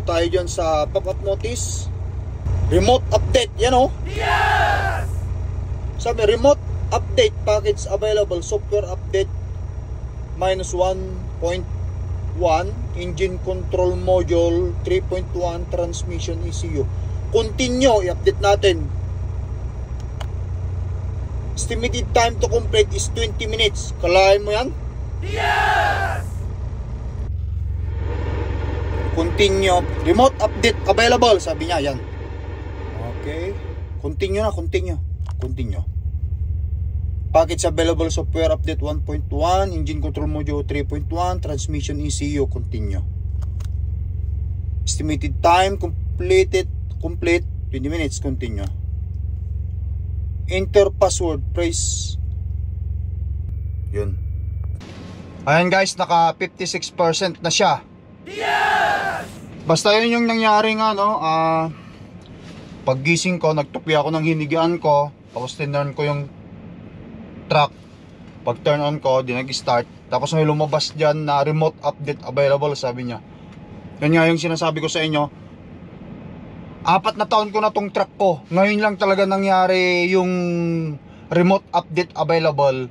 tayo dyan sa pop-up notice. Remote update, yan o. Yes! Sabi, remote update package available. Software update minus 1.1. Engine control module 3.1. Transmission ECU. Continue, i-update natin. Estimated time to complete is 20 minutes. Kalahin mo yan? Yes! Continue. Remote update available. Sabi niya, yan. Okay. Continue na, continue. Continue. Package available. Software update 1.1. Engine control module 3.1. Transmission ECU. Continue. Estimated time complete 20 minutes. Continue. Enter password. Press. Yun. Ayan guys, naka 56% na siya. Yes! Basta yun yung nangyari nga, no? Paggising ko, nagtupi ako ng hinigaan ko. Tapos tinurn ko yung truck. Pag turn on ko, di nag-start. Tapos may lumabas dyan na remote update available, sabi niya. Yan nga yung sinasabi ko sa inyo. 4 na taon ko na tong truck ko. Ngayon lang talaga nangyari yung remote update available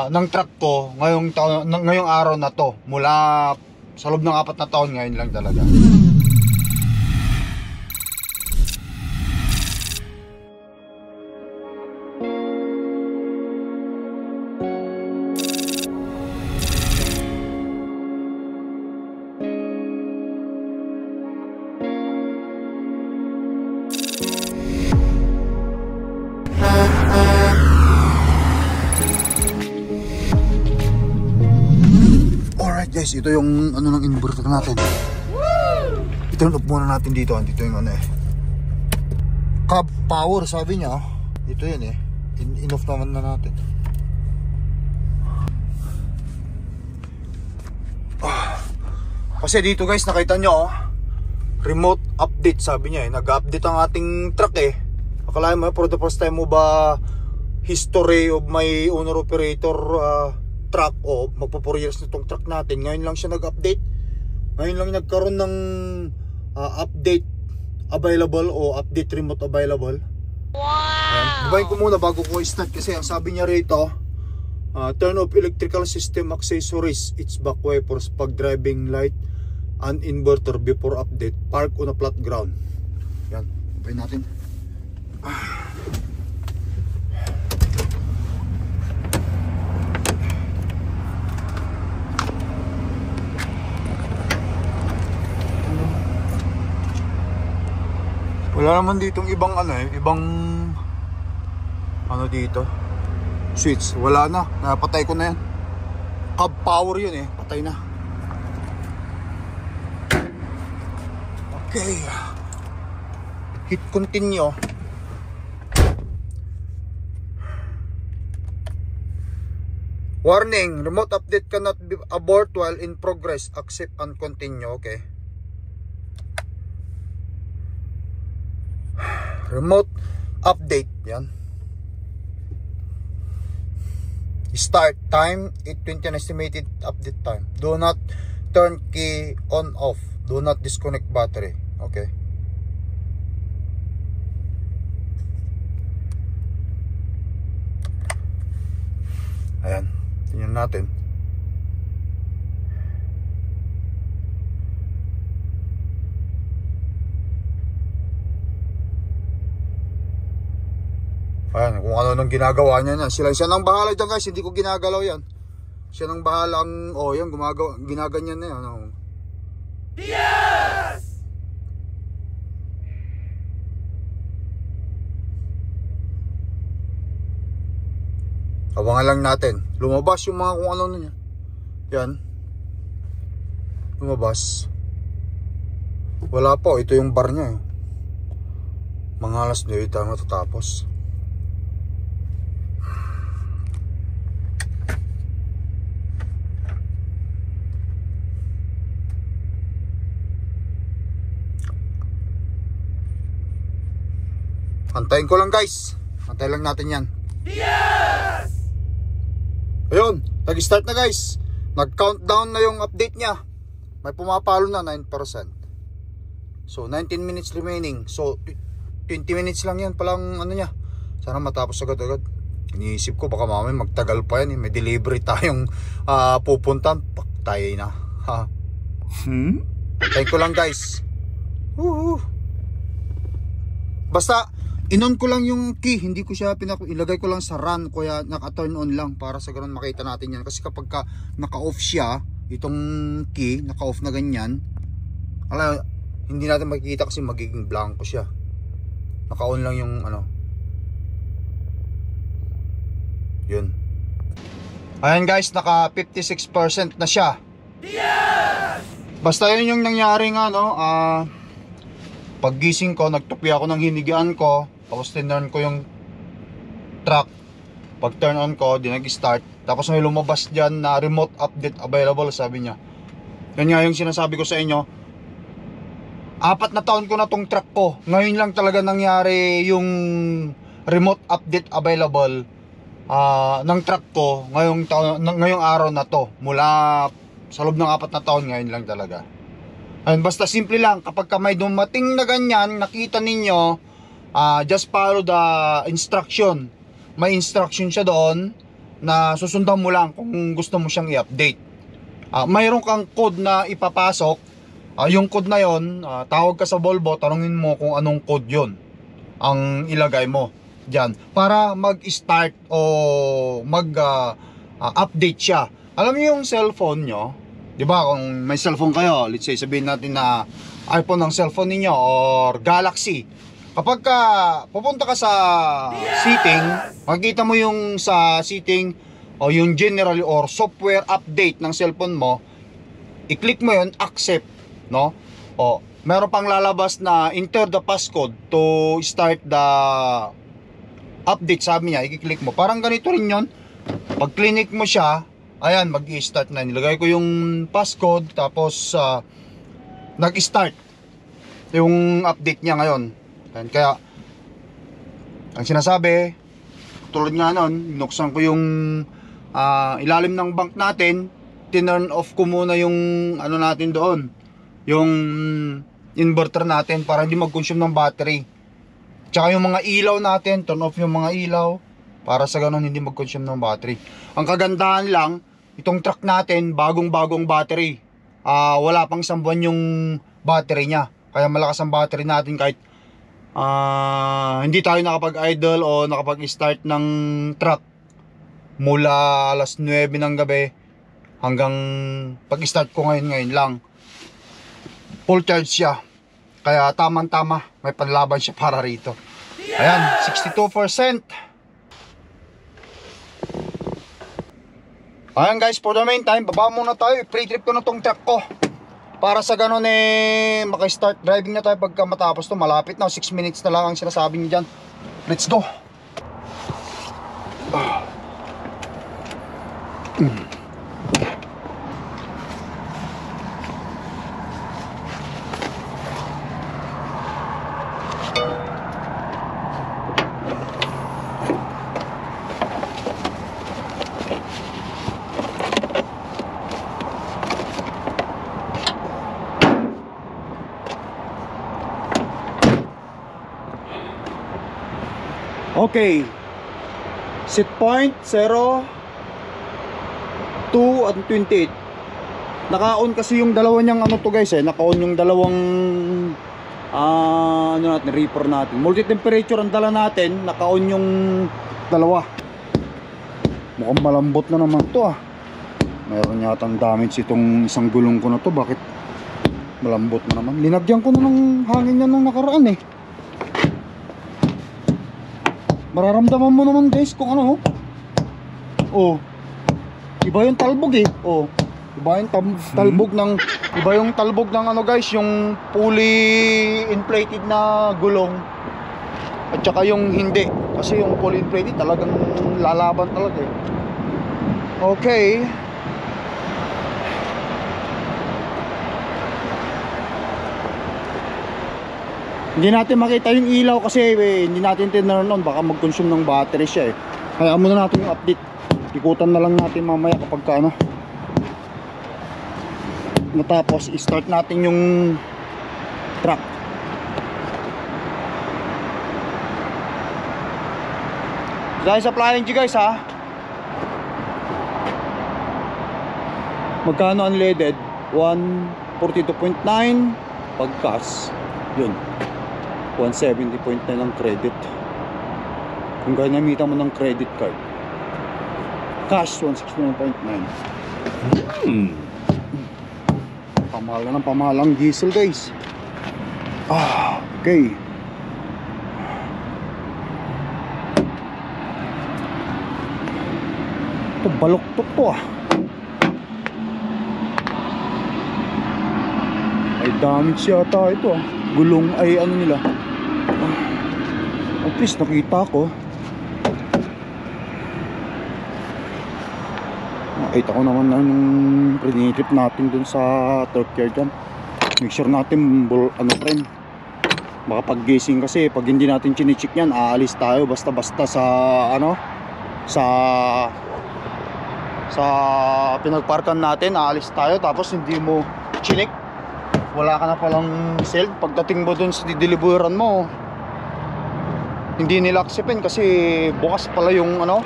ng truck ko ngayong araw na to. Mula sa loob ng 4 na taon, ngayon lang talaga. Guys, ito yung ano ng inverter natin. I-turn off muna natin dito. Dito yung ano cab power, sabi niya. Ito yun in-off naman na natin. Kasi dito guys, nakita nyo remote update, sabi niya nag-update ang ating truck Akalain mo for the first time mo ba history of my owner operator truck magpo 4 years na itong truck natin. Ngayon lang siya nag-update. Ngayon lang nagkaroon ng update available o update remote available. Wow! Babayin ko muna bago ko i-start kasi ang sabi niya rito, turn off electrical system accessories, its back wipers, pag driving light and inverter before update, park on a flat ground. Yan, babayin natin. Wala naman ditong ibang ibang dito switch, wala na, napatay ko na yan. Cab power yun patay na. Okay, hit continue. Warning, remote update cannot be abort while in progress, accept and continue. Okay, remote update, yan. Start time 8:20 estimated update time. Do not turn key on off. Do not disconnect battery. Okay. Ayan, tingnan natin. Ayan, kung ano nang ginagawa niya yan. Siya nang bahala dyan guys, hindi ko ginagalaw yan. Siya nang bahalang, yan, ginaganyan na yan. Yes! Abangan lang natin. Lumabas yung mga kung ano na niya. Yan. Lumabas. Wala po, ito yung bar niya. Mga alas 9 tayo matatapos. Antayin ko lang guys. Antayin lang natin yan. Yes! Ayun, nag-start na guys. Nag-countdown na yung update niya. May pumapalo na 9%. So 19 minutes remaining. So 20 minutes lang yan palang ano niya. Sana matapos agad-agad. Iniisip ko baka mamaya magtagal pa yan eh. May delivery tayong pupuntan. Paktay na. Ha. Antayin ko lang guys. Basta inon ko lang yung key, hindi ko siya ilagay ko lang sa run, kaya naka-turn on lang para sa ganun makita natin yan. Kasi kapag naka-off siya, itong key, naka-off na ganyan, hindi natin makikita kasi magiging blanco siya. Naka-on lang yung ano. Yun. Ayan guys, naka 56% na siya. Yes! Basta yun yung nangyari nga no, paggising ko, nagtupi ako ng hinigaan ko. Tapos tinurn ko yung truck. Pag turn on ko, di nag-start. Tapos may lumabas dyan na remote update available, sabi niya. Yan nga yung sinasabi ko sa inyo. 4 na taon ko na tong truck ko. Ngayon lang talaga nangyari yung remote update available ng truck ko ngayong araw na to. Mula sa loob ng 4 na taon, ngayon lang talaga. Ayun, basta simple lang. Kapag may dumating na ganyan, nakita ninyo, just follow the instruction. May instruction siya doon na susundan mo lang kung gusto mo siyang i-update. Mayroon kang code na ipapasok. Yung code na yon, tawag ka sa Volvo, tanungin mo kung anong code yon ang ilagay mo dyan para mag-start o mag-update siya. Alam niyo yung cellphone nyo, di ba, kung may cellphone kayo, let's say sabihin natin na iPhone ang cellphone niyo or Galaxy. Kapag pupunta ka sa setting, makikita mo yung sa setting o yung general or software update ng cellphone mo, i-click mo yun, accept, no? O meron pang lalabas na enter the passcode to start the update, sabi niya, i-click mo. Parang ganito rin yun. Pag click mo siya, ayan, mag-i-start na. Nilagay ko yung passcode, tapos nag-start yung update niya ngayon. Ayan, kaya ang sinasabi, tulad nga nun, binuksan ko yung ilalim ng bank natin, tinurn off ko muna yung ano natin doon, yung inverter natin para hindi mag-consume ng battery. Tsaka yung mga ilaw natin, turn off yung mga ilaw para sa ganun hindi mag-consume ng battery. Ang kagandahan lang, itong truck natin, bagong-bagong battery. Wala pang 1 buwan yung battery niya. Kaya malakas ang battery natin kahit hindi tayo nakapag-idle o nakapag-start ng truck mula alas 9 ng gabi hanggang pag-start ko ngayon lang. Full charge siya. Kaya tamang-tama, may panlaban siya para rito. Ayan, 62%. Ayan guys, for the meantime, baba muna tayo. Pre-trip ko na tong truck ko. Para sa ganun maka-start driving na tayo pagka matapos to. Malapit na, 6 minutes na lang ang sinasabi niya dyan. Let's go. Okay, set point 0, 2 at 28. Naka-on kasi yung dalawa niyang ano to guys naka-on yung dalawang ano natin, reaper natin. Multi-temperature ang dala natin, naka-on yung dalawa. Mukhang malambot na naman to Mayroon yatang damage itong isang gulong ko na to. Bakit malambot na naman? Linagyan ko na ng hangin yan nung nakaraan Mararamdaman mo naman guys kung ano iba yung talbog iba yung talbog ng ano guys, yung fully inflated na gulong at saka yung hindi, kasi yung fully inflated talagang lalaban talaga Okay, hindi natin makita yung ilaw kasi hindi natin tinurn on, baka mag-consume ng battery siya Kaya muna natin yung update. Ikutan na lang natin mamaya kapag natapos, i-start natin yung truck. Dahil sa flying G guys ha. Magkano unleaded? 142.9. Pag cash, yun 170.9 ang credit. Kung ginamitan mo ng credit card, cash 169.9. Pamahal na ng pamahal ang diesel guys. Okay. Ito baluktot to Ay damage yata ito Gulong ay ano nila. At least nakita ko. Nakita ko naman na yung pre-trip natin dun sa torque yard dyan. Make sure natin ano friend. Baka pag-gising kasi pag hindi natin chine-check yan, aalis tayo basta-basta sa ano, sa pinagparkan natin, aalis tayo tapos hindi mo chinik, wala ka na palang shield. Pagdating mo dun sa dideliveran mo, hindi nila acceptin kasi bukas pala yung ano,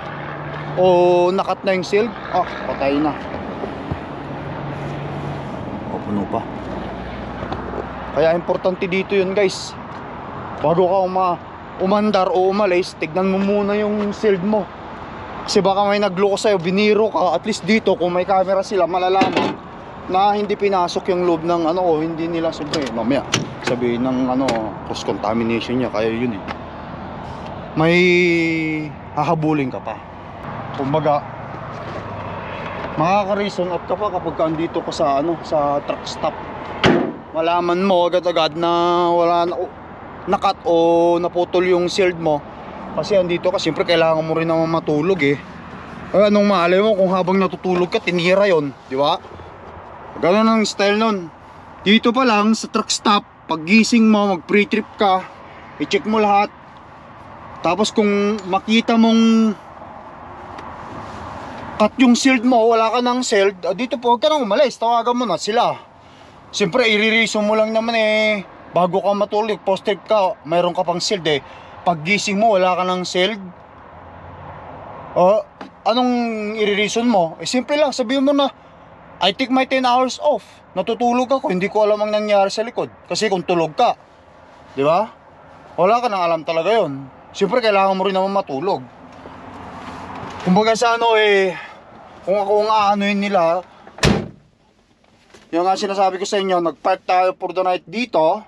o nakat na yung shield. Patay na. Puno pa. Kaya importante dito yun guys, bago ka umandar o umalis, tignan mo muna yung shield mo. Kasi baka may nagloko sa'yo, biniro ka. At least dito kung may camera sila, malalaman na hindi pinasok yung loob ng ano, o hindi nila siyempre mamaya sabihin ng ano, cross contamination niya. Kaya yun may hahabulin ka pa. Kumbaga makaka-reason out ka pa kapag andito ka sa ano, sa truck stop. Malaman mo agad-agad na wala na nakat o naputol yung shield mo. Kasi andito ka, siyempre kailangan mo rin naman matulog anong maalay mo kung habang natutulog ka, tinira yon, di ba? Ganun ang style nun. Dito pa lang sa truck stop, pag gising mo, mag pre-trip ka, i-check mo lahat. Tapos kung makita mong cut yung shield mo, wala ka ng shield, dito po, huwag ka nang umalis, tawagan mo na sila. Siyempre, iririso mo lang naman bago ka matulog, post-trip ka, mayroon ka pang shield Pag gising mo, wala ka ng shield, anong i-reason mo? Simple lang, sabihin mo na I take my 10 hours off. Natutulog ako, hindi ko alam ang nangyari sa likod. Kasi kung tulog ka, di ba? Wala ka nang alam talaga yon. Siyempre kailangan mo rin naman matulog. Kumbaga sa ano kung ako ang aanuhin nila, yung nga sinasabi ko sa inyo, nag-park tayo for the night dito.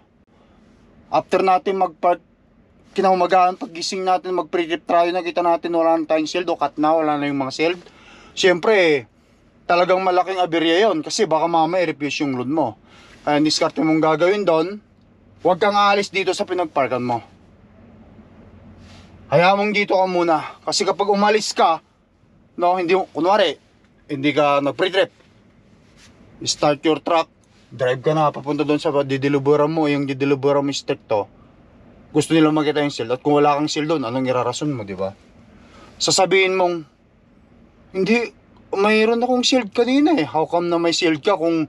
After natin mag-park, kinaumagahan, pag gising natin, mag-pre-trip tayo, nakita natin wala na tayong shield o cut na, wala na yung mga shield. Siyempre, talagang malaking aberya yon kasi baka mamaya i-refuse yung load mo. Kaya diskarte mong gagawin doon, huwag kang aalis dito sa pinagparkan mo. Hayaan mong dito ka muna. Kasi kapag umalis ka, no, hindi, kunwari, hindi ka nag-pre-trip, start your truck, drive ka na, papunta doon sa dideliveran mo, yung dideliveran mo stricto. Gusto nila makita yung shield. At kung wala kang shield doon, anong irarason mo, di ba? Sasabihin mong, hindi, mayroon akong shield kanina How come na may shield ka kung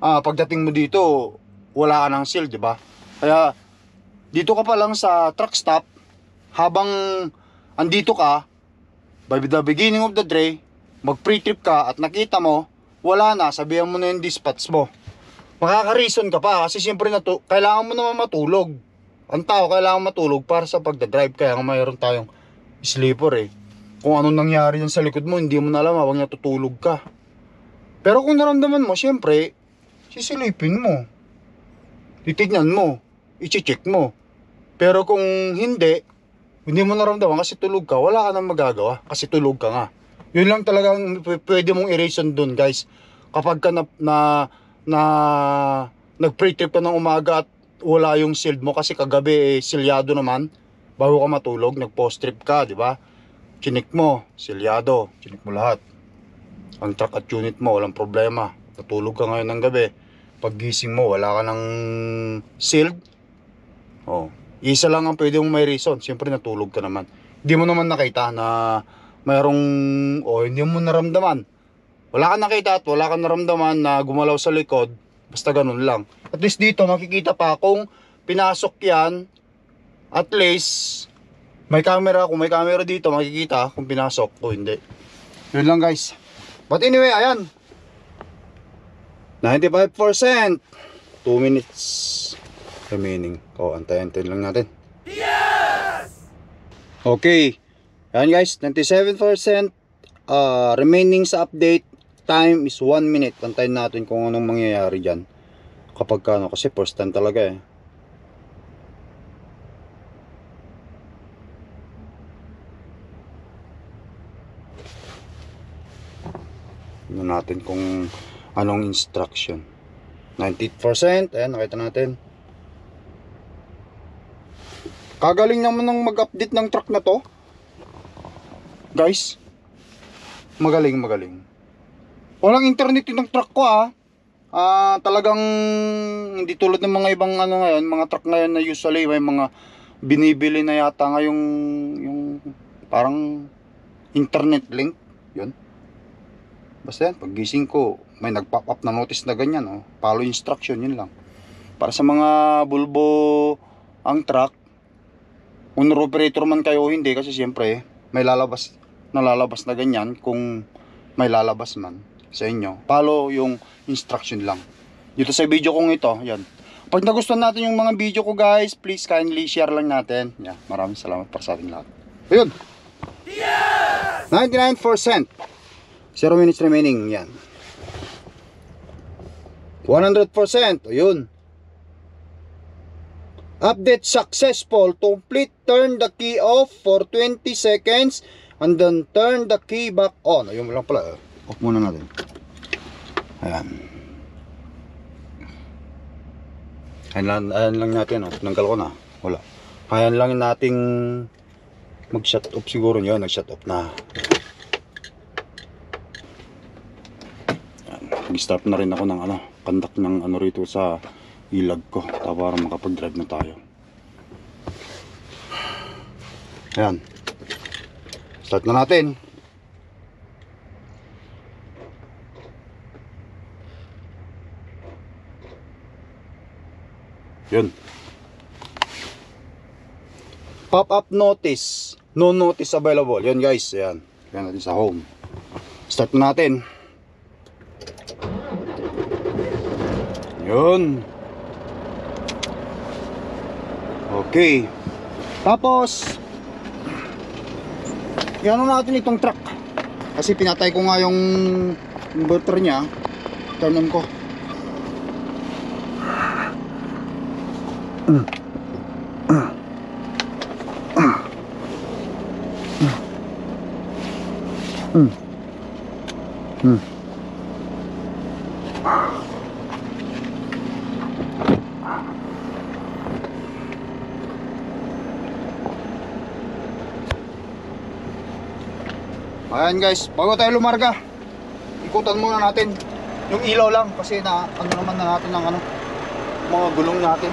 pagdating mo dito, wala ka ng shield, di ba? Kaya, dito ka pa lang sa truck stop, habang andito ka, by the beginning of the day, mag-pre-trip ka at nakita mo, wala na, sabihan mo na yung dispatch mo. Makaka-reason ka pa kasi siyempre kailangan mo naman matulog. Ang tao kailangan matulog para sa pagdadrive, kaya mayroon tayong sleeper Kung anong nangyari yan sa likod mo, hindi mo na alam habang natutulog ka. Pero kung naramdaman mo, siyempre, sisilipin mo. Titignan mo, i-check mo. Pero kung hindi mo naramdaman kasi tulog ka, wala ka nang magagawa kasi tulog ka nga. Yun lang talagang pwede mong i-reason dun guys. Kapag ka nag-pre-trip ka ng umaga at wala yung shield mo kasi kagabi silyado naman bago ka matulog, nag-post-trip ka, di ba? Chinik mo, silyado, chinik mo lahat. Ang truck at unit mo, walang problema. Natulog ka ngayon ng gabi. Pag gising mo, wala ka ng shield. Isa lang ang pwede mong may reason. Siyempre natulog ka naman. Hindi mo naman nakita na mayroong, hindi mo naramdaman. Wala ka nakita at wala ka naramdaman na gumalaw sa likod. Basta ganun lang. At least dito makikita pa kung pinasok yan, at least May camera, kung may camera dito makikita kung pinasok o hindi. Yun lang guys. But anyway, ayan, 95%, 2 minutes remaining. Antay-antay lang natin. Yes! Okay, ayan guys, 97% remaining sa update. Time is 1 minute. Antayin natin kung anong mangyayari dyan kapag ano, kasi first time talaga eh. Tingnan natin kung anong instruction. 90%, ayan, nakita natin. Kagaling naman ng mag-update ng truck na to, guys. Magaling. Walang internet yung truck ko talagang hindi tulad ng mga ibang ano ngayon, mga truck ngayon na usually may mga binibili na yata ngayong yung parang internet link. Yun. Basta yan, pag gising ko, may nag-pop up na notice na ganyan, follow instruction, yun lang. Para sa mga bulbo ang truck, owner operator man kayo o hindi, kasi siyempre may nalalabas na ganyan kung may lalabas man sa inyo. Follow yung instruction lang. Dito sa video kong ito, yan. Pag nagustuhan natin yung mga video ko guys, please kindly share lang natin. Yeah, maraming salamat para sa ating lahat. Ayun. Yes! 99%. 0 minutes remaining. Yan. 100%. Ayun. Update successful. Complete. Turn the key off for 20 seconds and then turn the key back on. Ayun lang pala. Off muna natin. Ayan. Ayan lang natin. Tinanggal ko na. Wala. Ayan lang nating mag-shut off siguro. Yun. Nag-shut off na. Nag-start na rin ako ng contact ng rito sa ilag ko para makapag-drive na tayo. Ayan. Start na natin. Yun. Pop-up notice. No notice available. Yun guys. Ayan. Ayan natin sa home. Start na natin. Yun. Okay. Tapos yan natin itong truck. Kasi pinatay ko nga yung inverter niya. Turn on ko. Ayan guys, bago tayo lumarga, ikutan muna natin yung ilaw lang kasi na naman na natin ng mga gulong natin.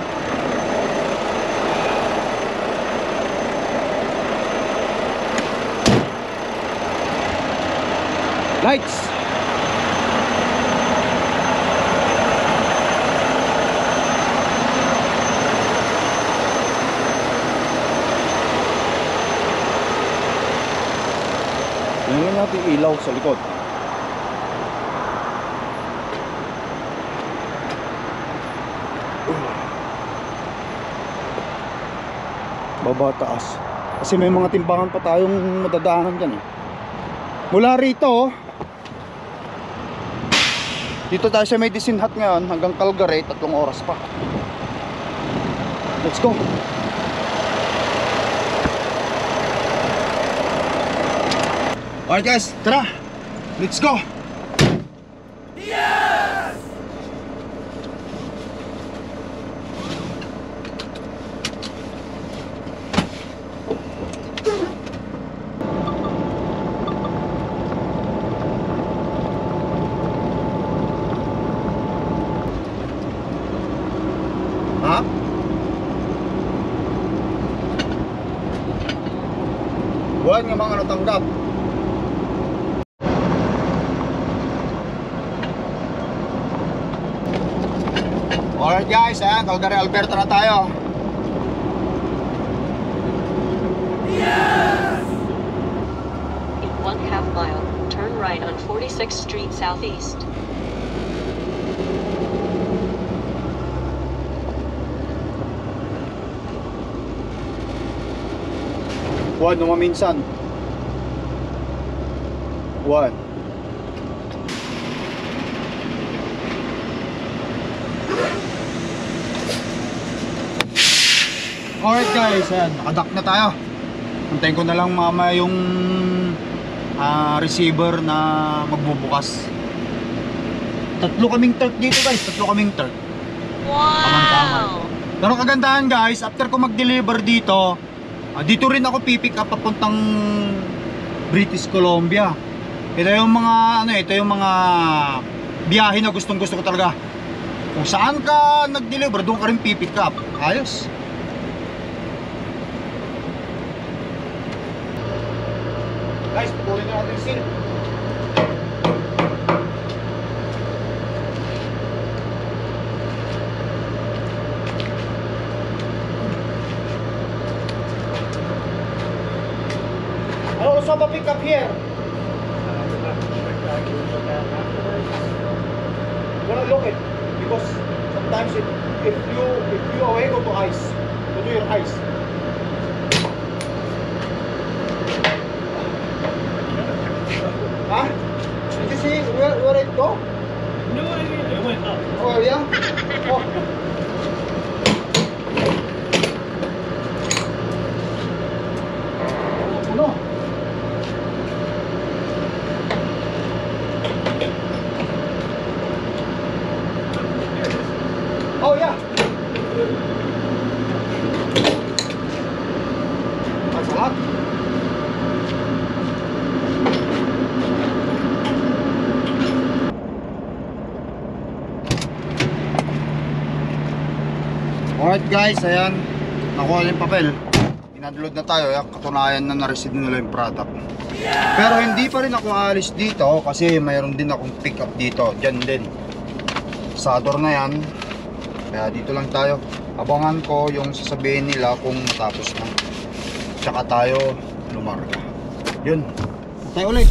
Lights. Tingnan natin ilaw sa likod. Baba taas. Kasi may mga timbangan pa tayong madadaanan dyan Mula rito dito tayo sa Medicine Hat ngayon hanggang Calgary, 3 oras pa. Let's go. Alright guys, tara. Let's go. Yes! Ha? Buwan nga mga natanggap. Alright guys, Calgary, Alberta na tayo. Yeah! In 1/2 mile, turn right on 46th Street Southeast. Juan, minsan. Juan. Alright guys, ayan, nakadock na tayo. Antayin ko na lang mama yung receiver na magbubukas. Tatlo kaming turk dito guys, tatlo kaming turk. Wow! Pero kagandahan guys, after ko mag-deliver dito, dito rin ako pipick up papuntang British Columbia. Ito yung mga ito yung mga biyahe na gustong-gusto ko talaga. Kung saan ka nag-deliver, doon ka rin pipick up. Ayos. Guys, patuloy na natin yung seal. I also have a pick up here. Wanna look it because sometimes if you away go to ice, go to your ice. Huh? Did you see where it go? No idea. It went up. Oh yeah. Oh. No. Oh yeah. That's a lot. Alright guys, ayan, nakuha yung papel. Inadload na tayo, ayan, katunayan na na-receive nila yung product. Pero hindi pa rin ako aalis dito kasi mayroon din akong pick up dito, dyan din sa door na yan. Kaya dito lang tayo, abangan ko yung sasabihin nila kung matapos na, tsaka tayo lumarga. Yun, tayo ulit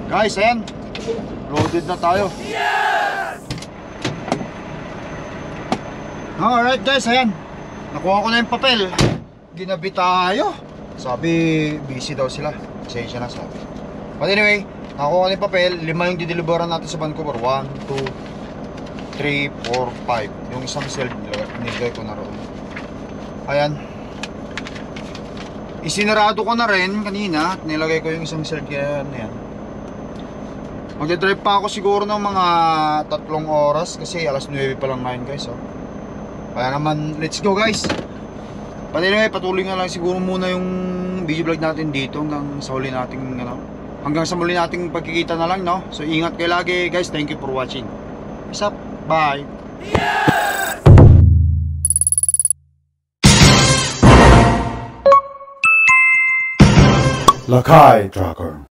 guys, ayan, loaded na tayo. Alright guys, ayan, nakuha ko na yung papel. Ginabi tayo. Sabi busy daw sila, pasensya na sabi. But anyway, nakuha ko na yung papel. 5 yung dideliveran natin sa Vancouver. 1, 2, 3, 4, 5. Yung isang cell nilagay ko na roon. Ayan, isinarado ko na rin kanina. Nilagay ko yung isang cell kaya na yan. Magdadrive pa ako siguro ng mga 3 oras kasi alas 9 pa lang ngayon guys, oh. Kaya naman, let's go guys. But anyway, patuloy nga lang siguro muna yung video vlog natin dito hanggang sa huli nating hanggang sa muli nating pagkikita na lang, no? So ingat kayo lagi guys. Thank you for watching. Peace up. Bye. Lakai Tracker.